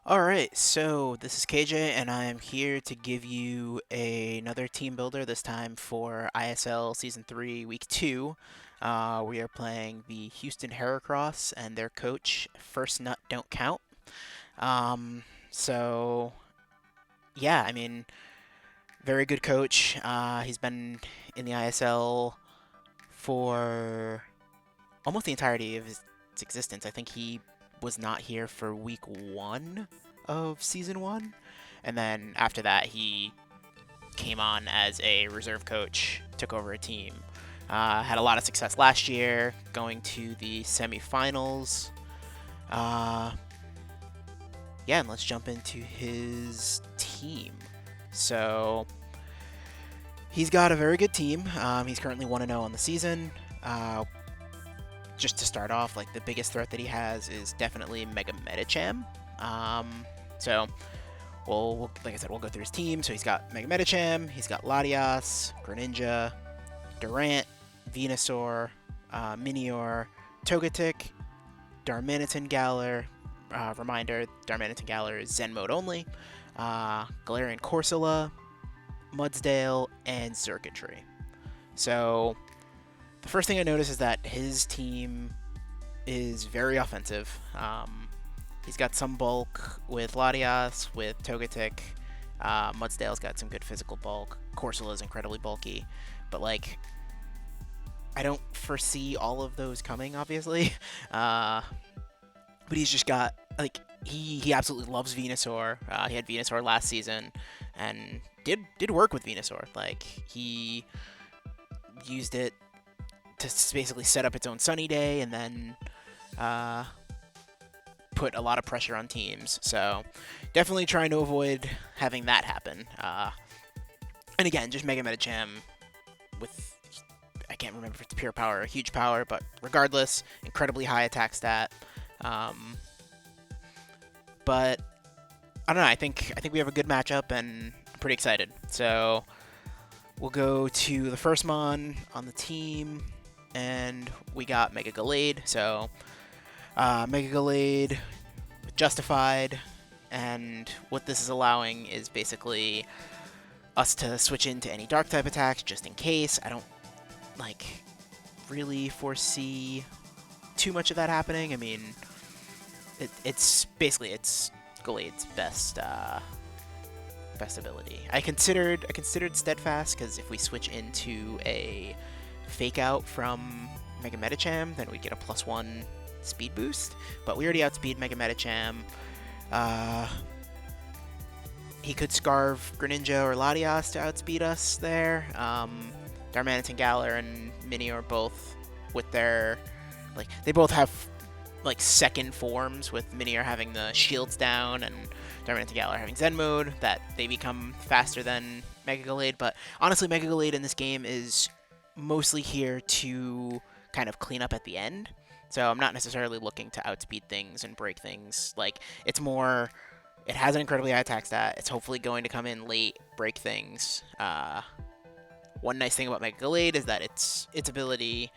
Alright, so this is KJ, and I am here to give you another team builder, this time for ISL Season 3, Week 2. We are playing the Houston Heracross and their coach, FirstNutDntCount. So, yeah, I mean, very good coach. He's been in the ISL for almost the entirety of his existence. I think he was not here for week 1 of season 1, and then after that he came on as a reserve coach, took over a team. Had a lot of success last year, going to the semifinals. Uh, yeah, and let's jump into his team. So he's got a very good team. He's currently 1-0 on the season. Just to start off, like, the biggest threat that he has is definitely Mega Medicham. So like I said, we'll go through his team. So he's got Mega Medicham, he's got Latias, Greninja, Durant, Venusaur, Minior, Togetic, Darmanitan Galar. Reminder, Darmanitan Galar is Zen mode only. Galarian Corsola, Mudsdale, and Circuitry. So the first thing I notice is that his team is very offensive. He's got some bulk with Latias, with Togetic. Mudsdale's got some good physical bulk. Corsola is incredibly bulky. But, like, I don't foresee all of those coming, obviously. But he's just got, like, he absolutely loves Venusaur. He had Venusaur last season and did work with Venusaur. Like, he used it to basically set up its own sunny day and then put a lot of pressure on teams. So definitely trying to avoid having that happen. And again, just Mega Medicham with, I can't remember if it's pure power or huge power, but regardless, incredibly high attack stat. But I don't know. I think we have a good matchup, and I'm pretty excited. So we'll go to the first mon on the team, and we got Mega Gallade. So Mega Gallade Justified, and what this is allowing is basically us to switch into any dark type attacks just in case. I don't really foresee too much of that happening. I mean, it's basically Gallade's best ability. I considered Steadfast, because if we switch into a Fake Out from Mega Medicham, then we get a +1 speed boost, but we already outspeed Mega Medicham. He could Scarve Greninja or Latias to outspeed us there. Darmanitan Galar and Minior both with their, they both have second forms, with Minior having the shields down and Darmanitan Galar having Zen mode, that they become faster than Mega Gallade. But honestly, Mega Gallade in this game is mostly here to kind of clean up at the end. So I'm not necessarily looking to outspeed things and break things. Like, it's more, it has an incredibly high attack stat. It's hopefully going to come in late, break things. One nice thing about Mega Gallade is that its ability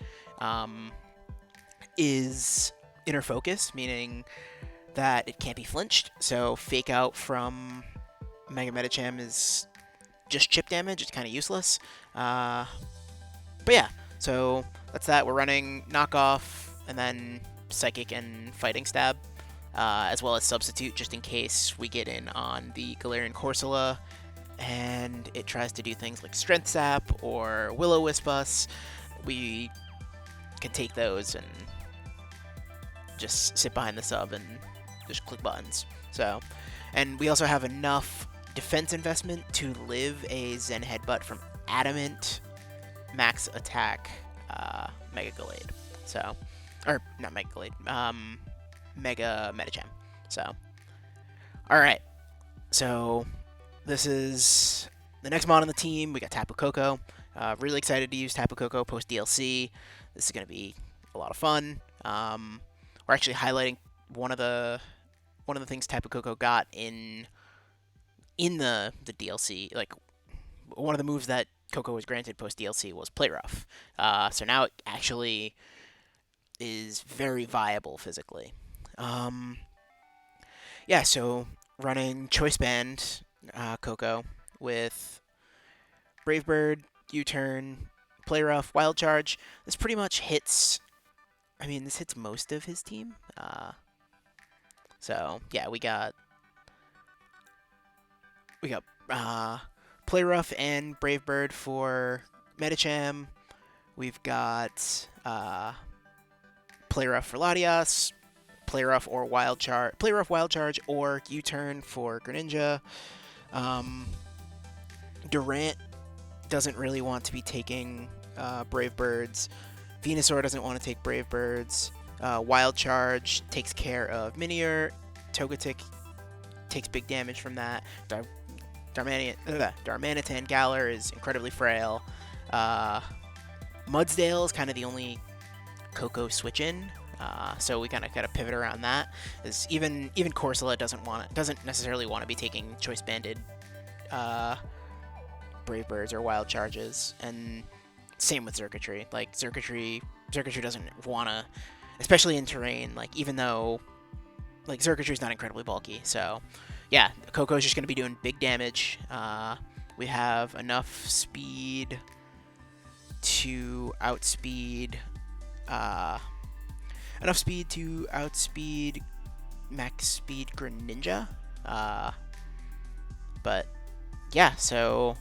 is inner focus, meaning that it can't be flinched. So Fake Out from Mega Medicham is just chip damage. It's kind of useless. But yeah, so that's that. We're running Knockoff, and then Psychic and Fighting Stab, as well as Substitute, just in case we get in on the Galarian Corsola and it tries to do things like Strength Sap or Will-O-Wisp us. We can take those and just sit behind the sub and just click buttons. So, and we also have enough defense investment to live a Zen Headbutt from Adamant max attack Mega Gallade. So, or not Mega Gallade, Mega Medicham. So, alright. So, this is the next mod on the team. We got Tapu Koko. Really excited to use Tapu Koko post DLC. This is going to be a lot of fun. We're actually highlighting one of the things Tapu Koko got in the DLC. Like, one of the moves that Koko was granted post DLC was Play Rough. So now it actually is very viable physically. Yeah, so running Choice Band Coco with Brave Bird, U-Turn, Play Rough, Wild Charge. This pretty much hits. I mean, this hits most of his team. So yeah, we got Play Rough and Brave Bird for Medicham. We've got Play Rough for Latias, Play Rough or Wild Charge, Play Rough Wild Charge or U-Turn for Greninja. Durant doesn't really want to be taking Brave Birds. Venusaur doesn't want to take Brave Birds. Wild Charge takes care of Minior. Togetic takes big damage from that. Darmanitan Galar is incredibly frail. Mudsdale is kind of the only Coco switch in. So we kind of got to pivot around that. Is even Corsola doesn't necessarily want to be taking choice banded Brave Birds or Wild Charges, and same with Xurkitree. Like Xurkitree doesn't want to, especially in terrain. Like even though like Xurkitree's not incredibly bulky, so yeah, Coco's just going to be doing big damage. We have enough speed to outspeed max speed Greninja. But yeah, so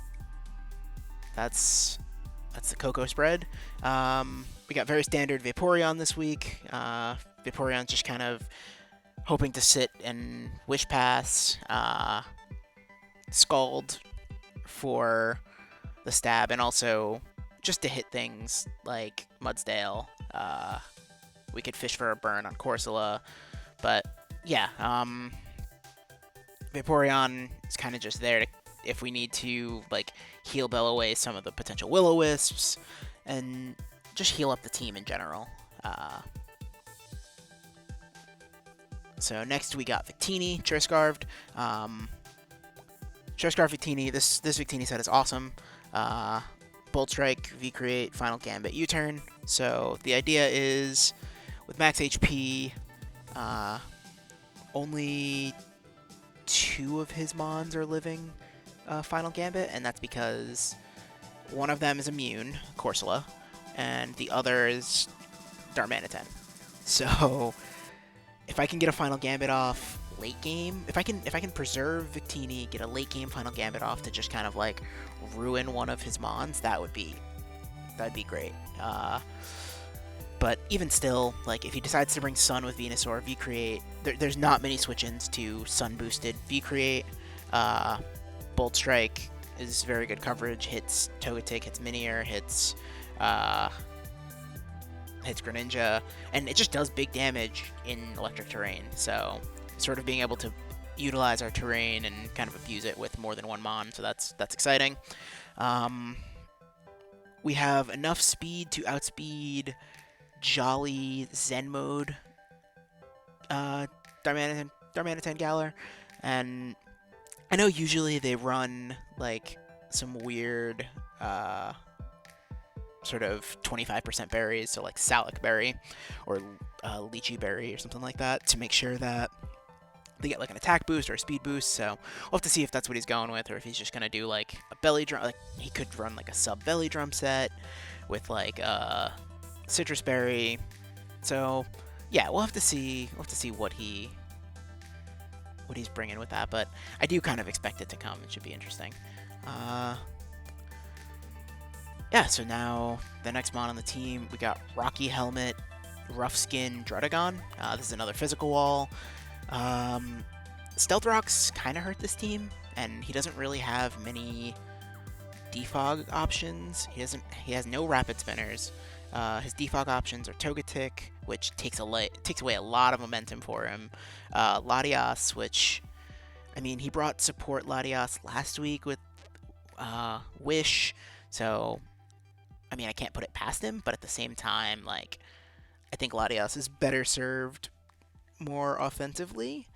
that's the Coco spread. We got very standard Vaporeon this week. Vaporeon's just kind of hoping to sit and Wish Pass, Scald for the stab, and also just to hit things like Mudsdale. We could fish for a burn on Corsola, but yeah, Vaporeon is kind of just there to, if we need to, like, heal Bell away some of the potential Will-O-Wisps, and just heal up the team in general. So next we got Victini, Charizscarved. Charizscarved Victini, this Victini set is awesome. Bolt Strike, V-Create, Final Gambit, U-Turn. So the idea is, with max HP, only 2 of his Mons are living Final Gambit, and that's because one of them is immune, Corsola, and the other is Darmanitan. So if I can get a Final Gambit off late game, if I can preserve Victini, get a late game Final Gambit off to just kind of like ruin one of his Mons, that'd be great. But even still, like if he decides to bring Sun with Venusaur, V-Create, there's not many switch-ins to Sun boosted V-Create. Bolt Strike is very good coverage, hits Togetic, hits Minior, hits Greninja, and it just does big damage in electric terrain. So sort of being able to utilize our terrain and kind of abuse it with more than one Mon, so that's exciting. We have enough speed to outspeed Jolly Zen Mode Darmanitan Galar, and I know usually they run like some weird sort of 25% berries, so like Salic Berry or Lychee Berry or something like that, to make sure that they get like an attack boost or a speed boost. So we'll have to see if that's what he's going with, or if he's just gonna do like a belly drum. Like he could run like a sub belly drum set with like citrus berry. So yeah, we'll have to see what he's bringing with that. But I do kind of expect it to come. It should be interesting. Yeah, so now the next Mon on the team, we got Rocky Helmet, Rough Skin, Druddigon. This is another physical wall. Stealth Rocks kind of hurt this team, and he doesn't really have many defog options. He has no rapid spinners. His defog options are Togetic, which takes away a lot of momentum for him. Latias, which, I mean, he brought support Latias last week with Wish, so I mean, I can't put it past him, but at the same time, like, I think Latias is better served more offensively.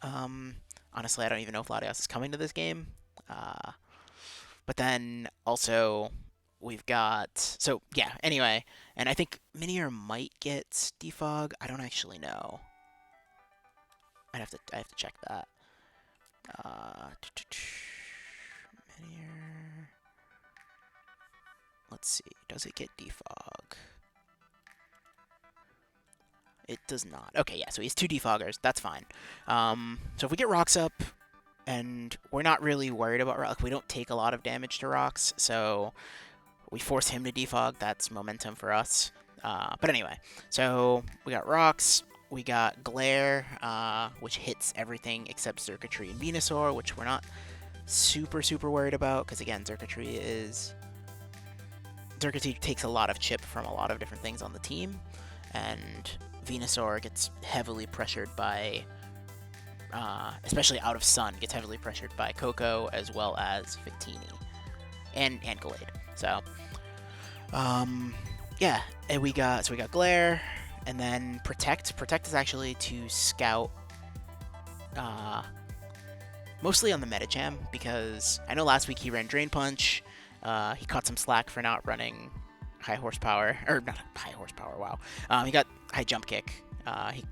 Honestly, I don't even know if Latias is coming to this game. But then also we've got, so yeah, anyway, and I think Minior might get defog. I don't actually know. I have to check that. Uh, let's see. Does it get defog? It does not. Okay, yeah, so he has 2 defoggers. That's fine. So if we get rocks up, and we're not really worried about rock, we don't take a lot of damage to rocks, so we force him to defog. That's momentum for us. But anyway, so we got rocks. We got glare, which hits everything except circuitry and Venusaur, which we're not super worried about, because again, circuitry takes a lot of chip from a lot of different things on the team, and Venusaur gets heavily pressured by, especially out of Sun, gets heavily pressured by Coco as well as Victini and Gallade. So, yeah, and we got glare, and then protect. Protect is actually to scout, mostly on the Medicham, because I know last week he ran Drain Punch. He caught some slack for not running high horsepower, or not high horsepower. Wow. He got high jump kick. He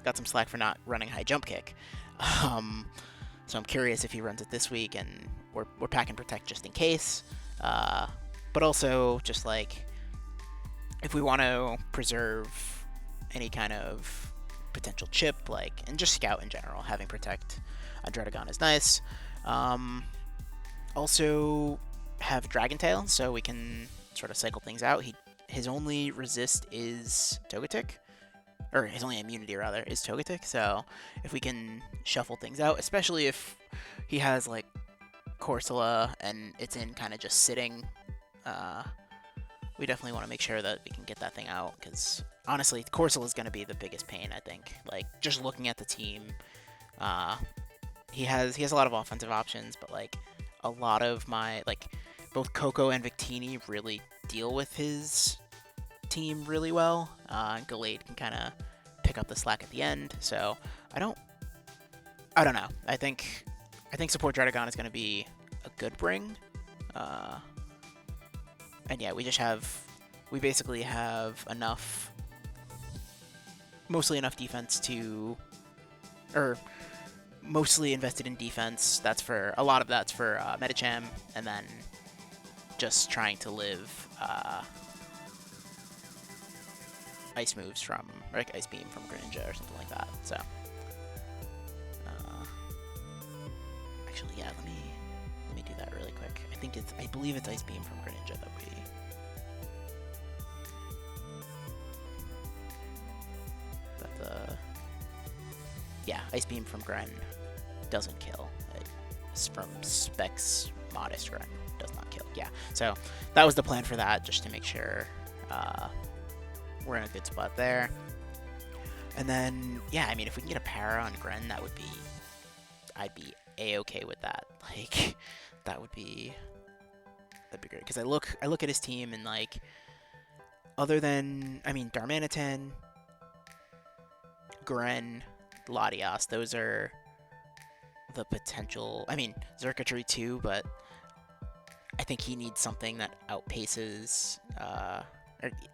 got some slack for not running high jump kick. So I'm curious if he runs it this week, and we're packing protect just in case. But also just like if we want to preserve any kind of potential chip, like, and just scout in general, having protect on Druddigon is nice. Also have Dragon Tail, so we can sort of cycle things out. His only resist is Togetic, or his only immunity rather is Togetic. So if we can shuffle things out, especially if he has like Corsola and it's in kind of just sitting, we definitely want to make sure that we can get that thing out, because honestly, Corsola is going to be the biggest pain, I think. Like, just looking at the team, he has a lot of offensive options, but like a lot of my, like, both Coco and Victini really deal with his team really well. Gallade can kind of pick up the slack at the end, so I don't know. I think support Druddigon is going to be a good bring. And yeah, we basically have enough, mostly enough defense to, or mostly invested in defense. A lot of that's for Medicham, and then just trying to live ice moves from, like Ice Beam from Greninja or something like that. So, actually, yeah, let me do that really quick. I believe it's Ice Beam from Greninja that yeah, Ice Beam from Gren doesn't kill. It's from Specs Modest Gren does not kill. Yeah, so that was the plan for that, just to make sure we're in a good spot there. And then, yeah, I mean, if we can get a para on Gren, I'd be a-okay with that. Like, that'd be great. Because I look at his team, and like, other than, I mean, Darmanitan, Gren, Latias, those are the potential. I mean, Xurkitree too, but I think he needs something that outpaces.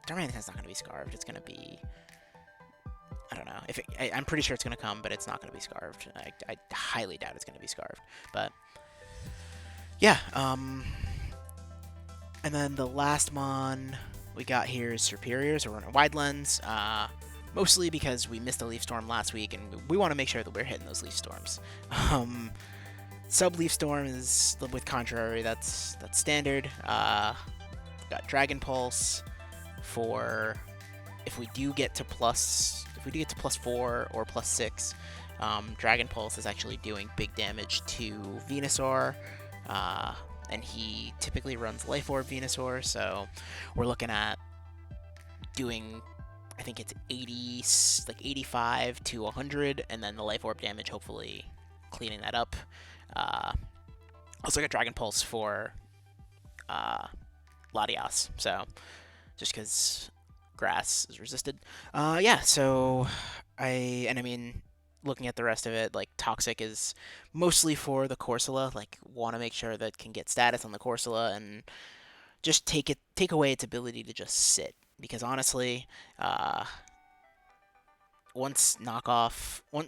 Darmanitan's not going to be Scarved. It's going to be, I don't know. I'm pretty sure it's going to come, but it's not going to be Scarved. I highly doubt it's going to be Scarved. But yeah. And then the last mon we got here is Superior, so we're running Wide Lens. Mostly because we missed a Leaf Storm last week, and we want to make sure that we're hitting those Leaf Storms. Sub Leaf Storm is with Contrary. That's standard. Got Dragon Pulse for if we do get to plus 4 or plus 6. Dragon Pulse is actually doing big damage to Venusaur, and he typically runs Life Orb Venusaur, so we're looking at doing, I think it's 85 to 100, and then the Life Orb damage, hopefully cleaning that up. Also got Dragon Pulse for Latias, so just because grass is resisted. Yeah, so I mean, looking at the rest of it, like Toxic is mostly for the Corsola, like want to make sure that it can get status on the Corsola and just take away its ability to just sit. Because honestly, once we knock off the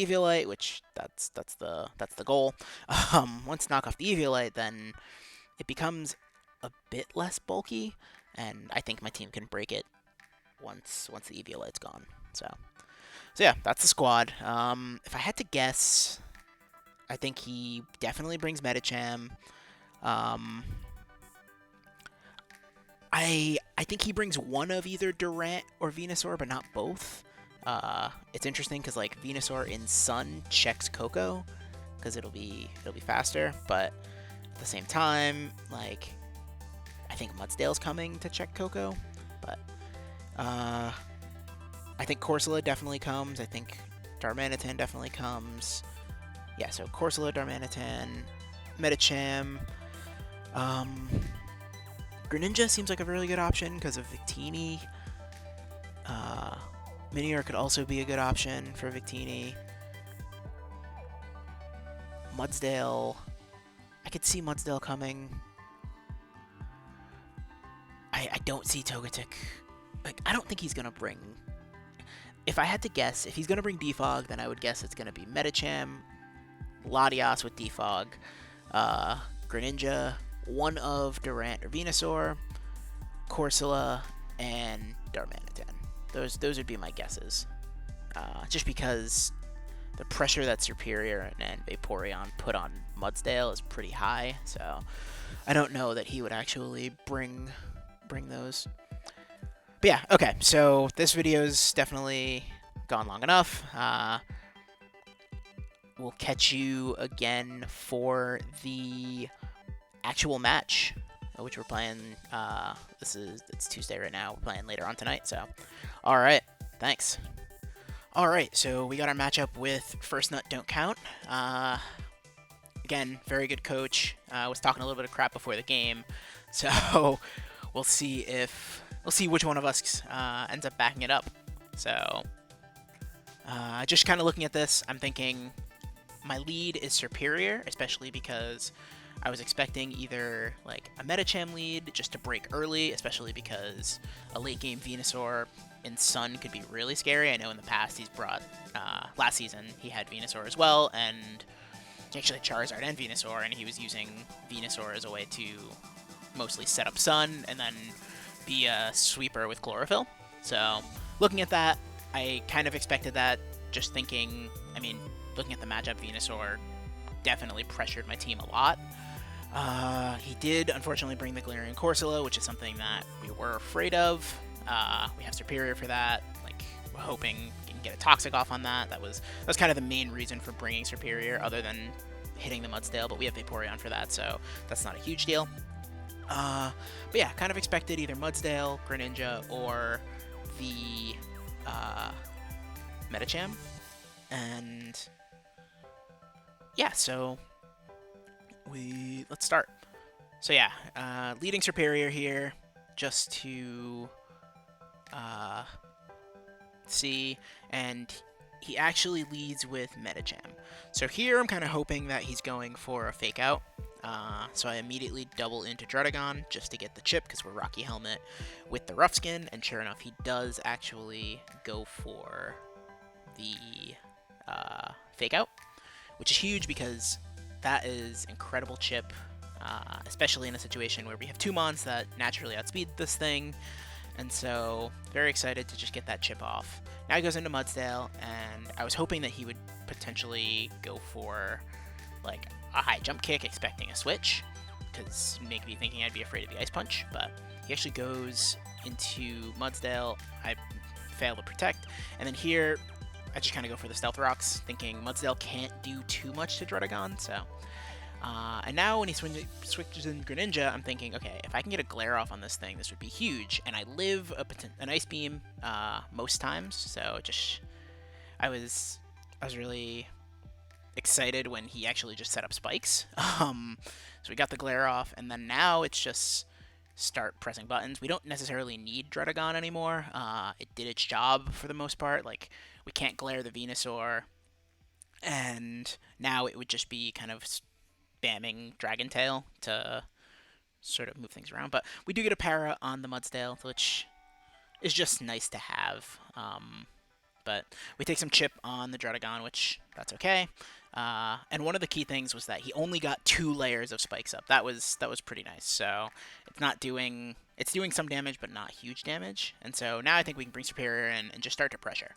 Eviolite, which that's the goal. Once knock off the Eviolite, then it becomes a bit less bulky, and I think my team can break it once the Eviolite's gone. So yeah, that's the squad. If I had to guess, I think he definitely brings Medicham. Um, I think he brings one of either Durant or Venusaur, but not both. It's interesting because like Venusaur in Sun checks Coco because it'll be faster, but at the same time, like I think Mudsdale's coming to check Coco, but I think Corsola definitely comes. I think Darmanitan definitely comes. Yeah, so Corsola, Darmanitan, Medicham. Um, Greninja seems like a really good option because of Victini. Minior could also be a good option for Victini. Mudsdale. I could see Mudsdale coming. I don't see Togetic. Like, I don't think he's going to bring... If I had to guess, if he's going to bring Defog, then I would guess it's going to be Medicham, Latias with Defog, Greninja, one of Durant or Venusaur, Corsola, and Darmanitan. Those would be my guesses. Just because the pressure that Serperior and Vaporeon put on Mudsdale is pretty high, so I don't know that he would actually bring those. But yeah, okay, so this video's definitely gone long enough. We'll catch you again for the actual match, which we're playing. It's Tuesday right now. We're playing later on tonight, so all right, thanks. All right, so we got our matchup with FirstNutDntCount. Again, very good coach. Was talking a little bit of crap before the game, so we'll see which one of us ends up backing it up. So, just kind of looking at this, I'm thinking my lead is Serperior, especially because I was expecting either like a Medicham lead just to break early, especially because a late game Venusaur in Sun could be really scary. I know in the past he's brought, last season he had Venusaur as well, and actually Charizard and Venusaur, and he was using Venusaur as a way to mostly set up Sun and then be a sweeper with Chlorophyll. So looking at that, I kind of expected that, just thinking, I mean, looking at the matchup, Venusaur definitely pressured my team a lot. He did unfortunately bring the Galarian Corsola, which is something that we were afraid of. We have Serperior for that. Like, we're hoping we can get a Toxic off on that. That was kind of the main reason for bringing Serperior, other than hitting the Mudsdale, but we have Vaporeon for that, so that's not a huge deal. But yeah, kind of expected either Mudsdale, Greninja, or the Medicham. And yeah, so let's start. So yeah, leading Serperior here, just to see, and he actually leads with Medicham. So here I'm kind of hoping that he's going for a fake out. So I immediately double into Druddigon just to get the chip because we're Rocky Helmet with the Rough Skin, and sure enough, he does actually go for the fake out, which is huge because that is incredible chip, especially in a situation where we have two mons that naturally outspeed this thing, and so very excited to just get that chip off. Now he goes into Mudsdale, and I was hoping that he would potentially go for like a high jump kick, expecting a switch, because make me thinking I'd be afraid of the Ice Punch, but he actually goes into Mudsdale. I fail to protect, and then here I just kind of go for the Stealth Rocks, thinking Mudsdale can't do too much to Druddigon, so... and now when he switches in Greninja, I'm thinking, okay, if I can get a Glare off on this thing, this would be huge, and I live an Ice Beam most times, so I was really excited when he actually just set up spikes. So we got the Glare off, and then now it's just start pressing buttons. We don't necessarily need Druddigon anymore. It did its job for the most part. Like, we can't Glare the Venusaur, and now it would just be kind of spamming Dragon Tail to sort of move things around. But we do get a para on the Mudsdale, which is just nice to have. But we take some chip on the Druddigon, which that's okay. And one of the key things was that he only got 2 layers of spikes up. That was pretty nice. So it's doing some damage, but not huge damage. And so now I think we can bring Superior in and just start to pressure.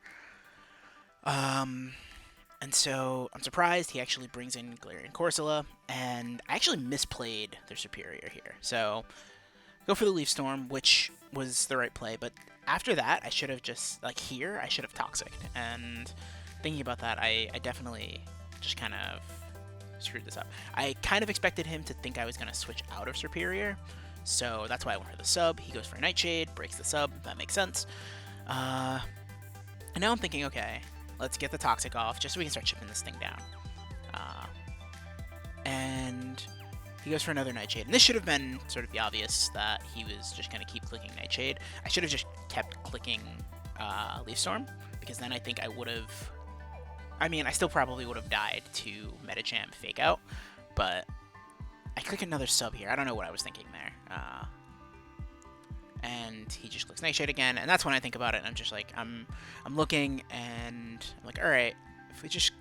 And so I'm surprised he actually brings in Galarian Corsola, and I actually misplayed their Superior here. So go for the Leaf Storm, which was the right play, but after that, I should have just, like here, I should have Toxic. And thinking about that, I definitely just kind of screwed this up. I kind of expected him to think I was going to switch out of Superior, so that's why I went for the sub. He goes for Nightshade, breaks the sub, that makes sense. And now I'm thinking, okay, let's get the Toxic off, just so we can start chipping this thing down. And he goes for another Nightshade. And this should have been sort of the obvious that he was just going to keep clicking Nightshade. I should have just kept clicking Leaf Storm, because then I think I would have... I mean, I still probably would have died to Medicham Fake Out, but I click another sub here. I don't know what I was thinking there. And he just clicks Nightshade again, and that's when I think about it, and I'm just like, I'm looking, and I'm like, alright, if we just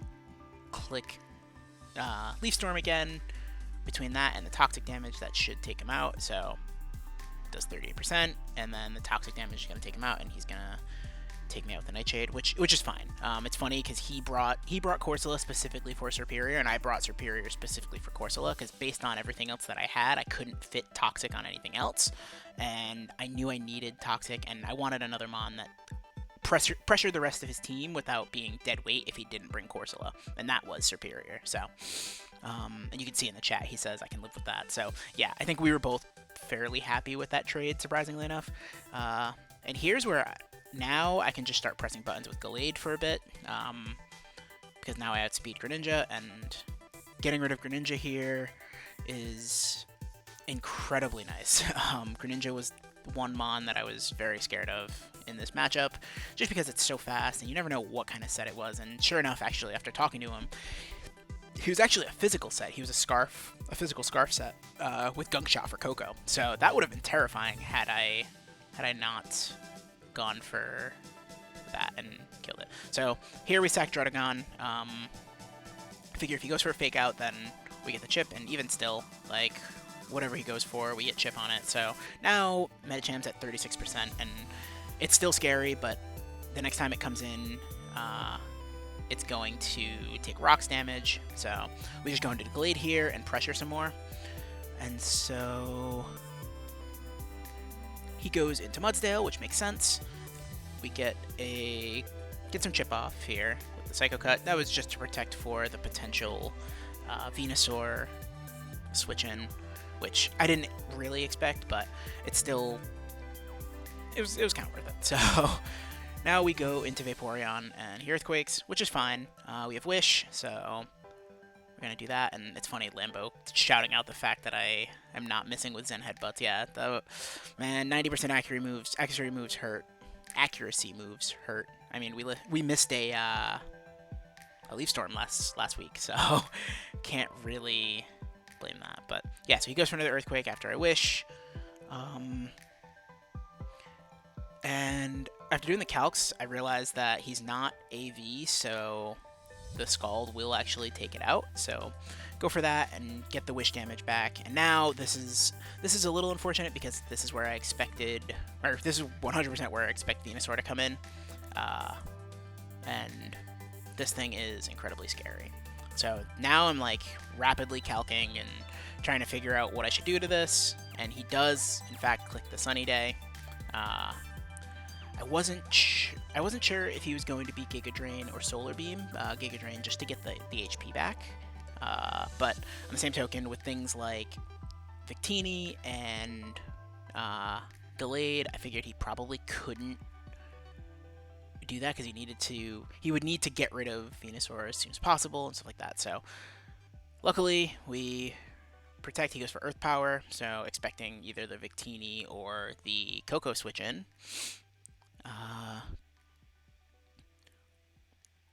click Leaf Storm again, between that and the Toxic damage, that should take him out, so it does 38%, and then the Toxic damage is going to take him out, and he's going to take me out with the Nightshade, which is fine. It's funny, because he brought Corsola specifically for Superior, and I brought Superior specifically for Corsola, because based on everything else that I had, I couldn't fit Toxic on anything else, and I knew I needed Toxic, and I wanted another Mon that pressured the rest of his team without being dead weight if he didn't bring Corsola, and that was Superior, so... and you can see in the chat, he says I can live with that. So, yeah, I think we were both fairly happy with that trade, surprisingly enough. And here's where now I can just start pressing buttons with Gallade for a bit, because now I outspeed Greninja, and getting rid of Greninja here is incredibly nice. Greninja was one Mon that I was very scared of in this matchup, just because it's so fast, and you never know what kind of set it was. And sure enough, actually, after talking to him, he was actually a physical set. He was a physical scarf set with Gunk Shot for Coco. So that would have been terrifying had I not gone for that and killed it. So here we sack Druddigon. I figure if he goes for a Fake Out, then we get the chip, and even still, like, whatever he goes for, we get chip on it. So now Medicham's at 36%, and it's still scary, but the next time it comes in, it's going to take rocks damage, so we just go into the Glade here and pressure some more. And so he goes into Mudsdale, which makes sense. We get some chip off here with the Psycho Cut. That was just to protect for the potential Venusaur switch in, which I didn't really expect, but it's still it was kind of worth it. So now we go into Vaporeon, and he Earthquakes, which is fine. We have Wish, so we're going to do that. And it's funny, Lambo shouting out the fact that I am not missing with Zen Headbutts. Yeah, man, 90% accuracy moves hurt. Accuracy moves hurt. I mean, we missed a Leaf Storm last week, so can't really blame that. But yeah, so he goes for another Earthquake after I Wish. And after doing the calcs, I realized that he's not AV, so the Scald will actually take it out. So go for that and get the Wish damage back. And now this is a little unfortunate, because this is where I expected, or this is 100% where I expect Venusaur to come in. And this thing is incredibly scary. So now I'm like rapidly calcing and trying to figure out what I should do to this. And he does, in fact, click the Sunny Day. I wasn't sure if he was going to be Giga Drain or Solar Beam. Giga Drain just to get the HP back. But on the same token, with things like Victini and Gallade, I figured he probably couldn't do that, because he would need to get rid of Venusaur as soon as possible and stuff like that. So luckily we protect. He goes for Earth Power, so expecting either the Victini or the Coco switch in.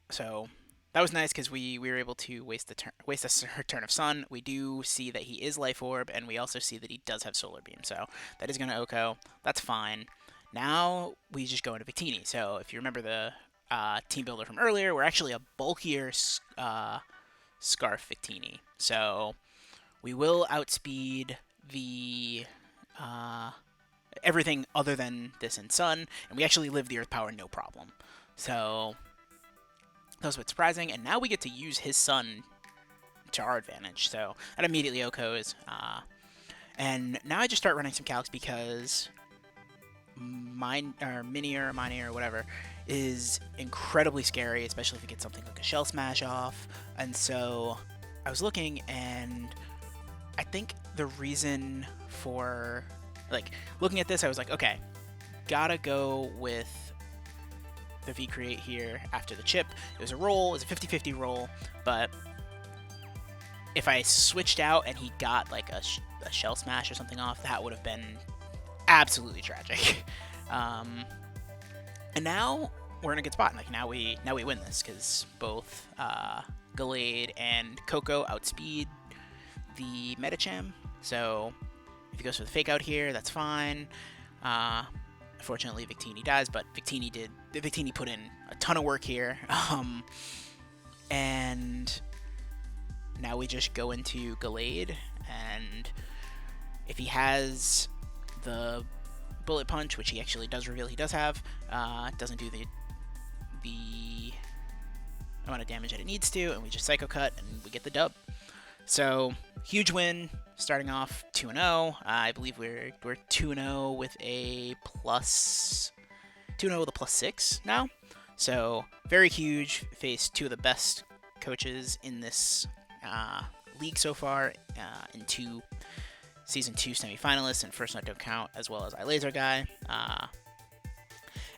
So that was nice, because we were able to waste a turn of Sun. We do see that he is Life Orb, and we also see that he does have Solar Beam, so that is going to OHKO. That's fine. Now we just go into Victini. So if you remember team builder from earlier, we're actually a bulkier Scarf Victini. So we will outspeed the everything other than this and Sun, and we actually live the Earth power no problem. So that was a bit surprising, and now we get to use his Sun to our advantage. So that immediately OHKOs. And now I just start running some calcs because Mini or whatever is incredibly scary, especially if you get something like a Shell Smash off. And so I was looking, and I think the reason for looking at this, I was like, okay, gotta go with the V create here after the chip. It was a roll, it was a 50-50 roll, but if I switched out and he got like a Shell Smash or something off, that would have been absolutely tragic. And now we're in a good spot. Like now we win this because both Gallade and Coco outspeed the Medicham. So if he goes for the fake out here, that's fine. Unfortunately, Victini dies, but Victini put in a ton of work here. And now we just go into Gallade, and if he has the Bullet Punch, which he actually does reveal he does have, doesn't do the amount of damage that it needs to, and we just Psycho Cut, and we get the dub. So, huge win, starting off 2-0. I believe we're 2-0 with a plus 2-0 with a +6 now. So, very huge. Faced two of the best coaches in this league so far, in two Season 2 semifinalists and FirstNutDntCount, as well as iLaser Guy.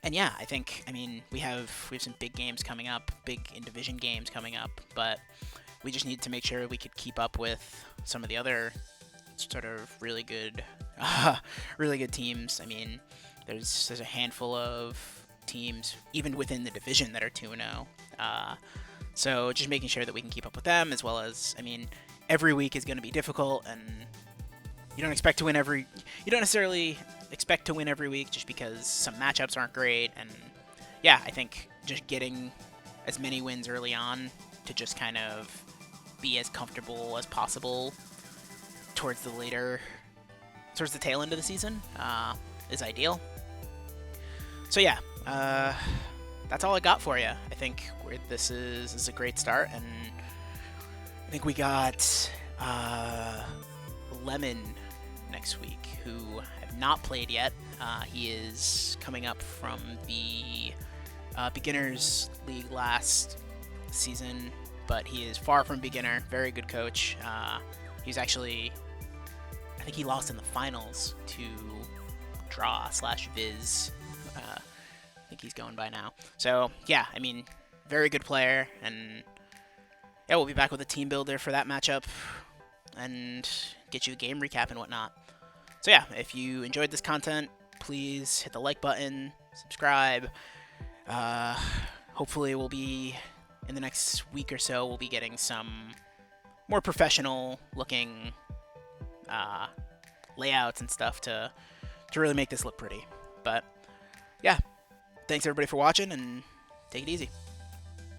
And yeah, I mean, we have some big games coming up, big in-division games coming up, but we just need to make sure we could keep up with some of the other sort of really good teams. I mean, there's a handful of teams, even within the division, that are 2-0. So just making sure that we can keep up with them, as well as, I mean, every week is going to be difficult, and you don't necessarily expect to win every week just because some matchups aren't great. And yeah, I think just getting as many wins early on to just kind of be as comfortable as possible towards the tail end of the season is ideal. So yeah, that's all I got for you. I think this is a great start, and I think we got Lemon next week, who have not played yet. He is coming up from the Beginners League last season, but he is far from beginner. Very good coach. He's actually, I think he lost in the finals to Draw/Viz. I think he's going by now. So yeah, I mean, very good player, and yeah, we'll be back with a team builder for that matchup and get you a game recap and whatnot. So yeah, if you enjoyed this content, please hit the like button, subscribe. Hopefully we'll be, in the next week or so, we'll be getting some more professional looking layouts and stuff to really make this look pretty. But yeah, thanks everybody for watching, and take it easy.